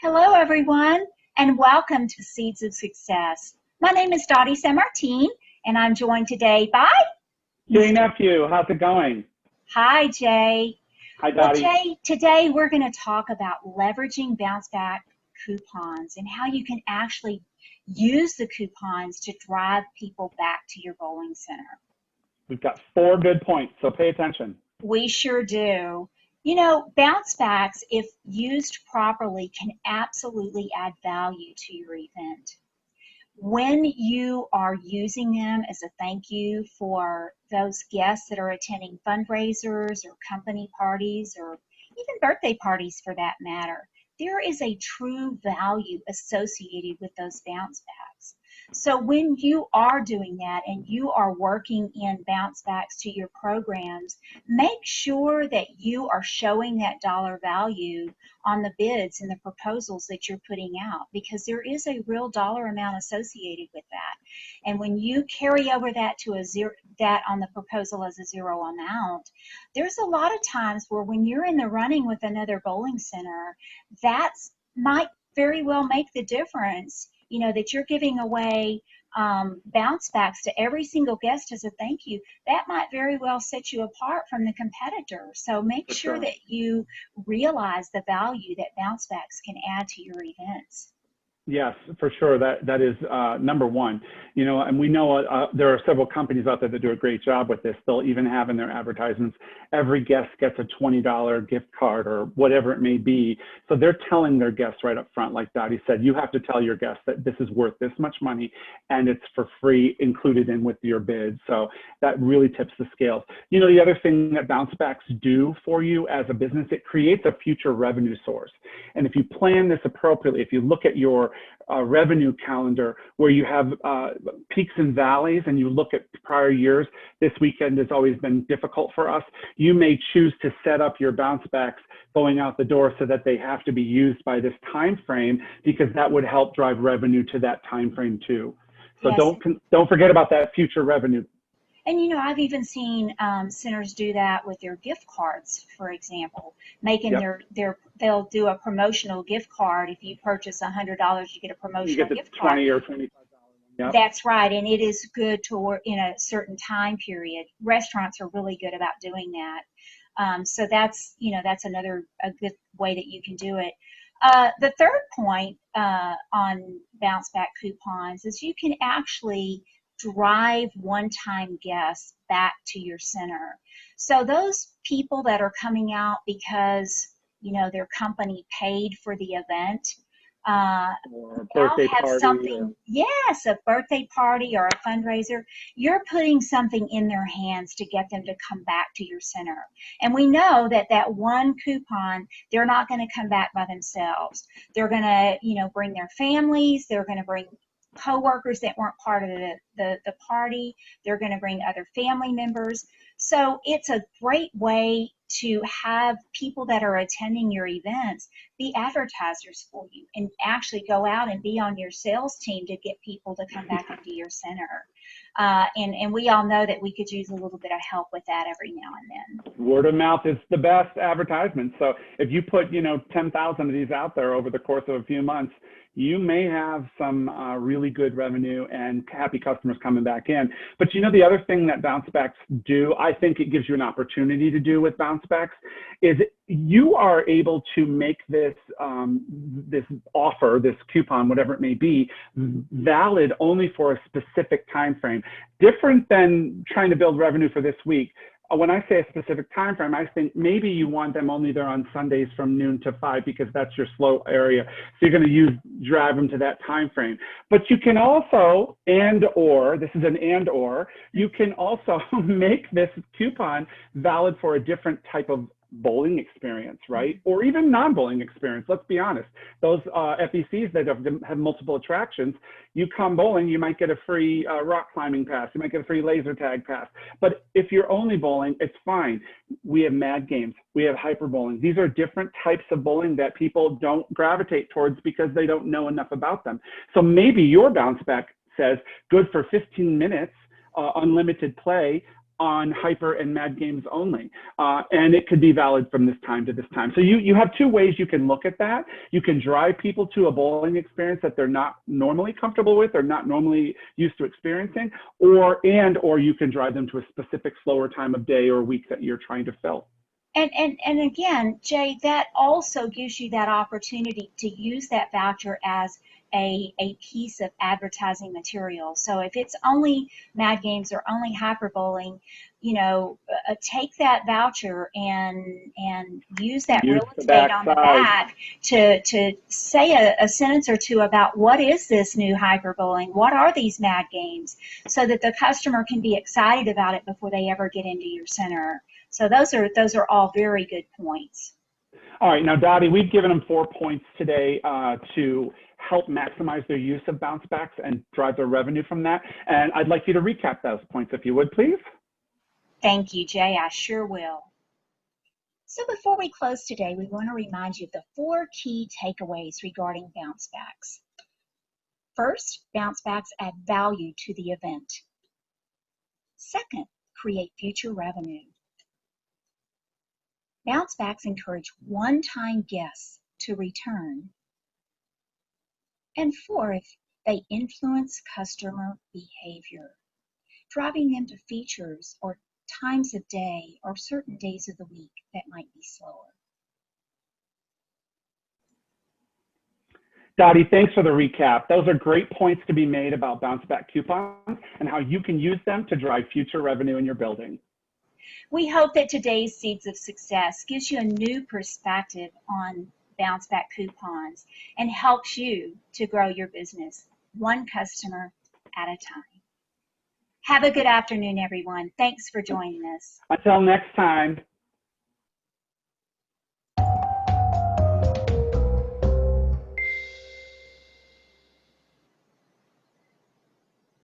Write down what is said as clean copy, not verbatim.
Hello, everyone, and welcome to Seeds of Success. My name is Dottie Samartine, and I'm joined today by Jay Mr. Nephew, how's it going? Hi, Jay. Hi, Well, Dottie. Jay, today we're going to talk about leveraging bounce back coupons and how you can actually use the coupons to drive people back to your bowling center. We've got 4 good points, so pay attention. We sure do. You know, bounce backs, if used properly, can absolutely add value to your event. When you are using them as a thank you for those guests that are attending fundraisers or company parties or even birthday parties for that matter, there is a true value associated with those bounce backs. So when you are doing that and you are working in bounce backs to your programs, make sure that you are showing that dollar value on the bids and the proposals that you're putting out, because there is a real dollar amount associated with that. And when you carry over that to a zero, that on the proposal as a zero amount, there's a lot of times where when you're in the running with another bowling center, that's might very well make the difference, you know, that you're giving away bounce backs to every single guest as a thank you. That might very well set you apart from the competitor. So make For sure sure. that you realize the value that bounce backs can add to your events. Yes, for sure. That is number one. You know, and we know there are several companies out there that do a great job with this. They'll even have in their advertisements, every guest gets a $20 gift card or whatever it may be. So they're telling their guests right up front, like Dottie said, you have to tell your guests that this is worth this much money and it's for free included in with your bid. So that really tips the scales. You know, the other thing that bounce backs do for you as a business, it creates a future revenue source. And if you plan this appropriately, if you look at your revenue calendar where you have peaks and valleys and you look at prior years, this weekend has always been difficult for us. You may choose to set up your bounce backs going out the door so that they have to be used by this time frame, because that would help drive revenue to that time frame too. So Yes. don't forget about that future revenue. And you know, I've even seen centers do that with their gift cards, for example, making Yep. they'll do a promotional gift card. If you purchase $100, you get a You promotional get the gift card. 20 or $25 one. Yep. That's right, and it is good to work in a certain time period. Restaurants are really good about doing that. So that's, you know, that's a good way that you can do it. The third point on bounce back coupons is you can actually drive one-time guests back to your center. So those people that are coming out because, you know, their company paid for the event, Or a now birthday have party or something, yes, a birthday party or a fundraiser, you're putting something in their hands to get them to come back to your center. And we know that that one coupon, they're not going to come back by themselves. They're going to, you know, bring their families, they're going to bring coworkers that weren't part of the party, they're going to bring other family members. So it's a great way to have people that are attending your events be advertisers for you and actually go out and be on your sales team to get people to come back into your center. And we all know that we could use a little bit of help with that every now and then. word of mouth is the best advertisement. So if you put, you know, 10,000 of these out there over the course of a few months, you may have some really good revenue and happy customers coming back in. But you know, the other thing that bounce backs do, I think it gives you an opportunity to do with bounce backs, is you are able to make this this offer, this coupon, whatever it may be, valid only for a specific time frame. Different than trying to build revenue for this week. When I say a specific time frame, I think maybe you want them only there on Sundays from noon to 5 because that's your slow area. So you're going to drive them to that time frame. But you can also, this is an you can also make this coupon valid for a different type of bowling experience, right? Or even non-bowling experience. Let's be honest. Those FECs that have multiple attractions, you come bowling, you might get a free rock climbing pass. You might get a free laser tag pass. But if you're only bowling, it's fine. We have mad games. We have hyper bowling. These are different types of bowling that people don't gravitate towards because they don't know enough about them. So maybe your bounce back says good for 15 minutes, unlimited play. on Hyper and Mad Games only. And it could be valid from this time to this time. So you have two ways you can look at that. You can drive people to a bowling experience that they're not normally comfortable with or not normally used to experiencing, or you can drive them to a specific slower time of day or week that you're trying to fill. And again, Jay, that also gives you that opportunity to use that voucher as a piece of advertising material. So if it's only Mad Games or only Hyper Bowling, you know, take that voucher and use that Use real the estate on the backside. back to say a sentence or two about what is this new Hyper Bowling, what are these Mad Games, so that the customer can be excited about it before they ever get into your center. So those are all very good points. All right, now Dottie, we've given them 4 points today to help maximize their use of bounce backs and drive their revenue from that. And I'd like you to recap those points if you would, please. Thank you, Jay. I sure will. So before we close today, we want to remind you of the 4 key takeaways regarding bounce backs. First, bounce backs add value to the event. Second, create future revenue. Bounce backs encourage one-time guests to return. And fourth, they influence customer behavior, driving them to features or times of day or certain days of the week that might be slower. Dottie, thanks for the recap. Those are great points to be made about bounce back coupons and how you can use them to drive future revenue in your building. We hope that today's Seeds of Success gives you a new perspective on bounce back coupons and helps you to grow your business one customer at a time. Have a good afternoon, everyone. Thanks for joining us. Until next time.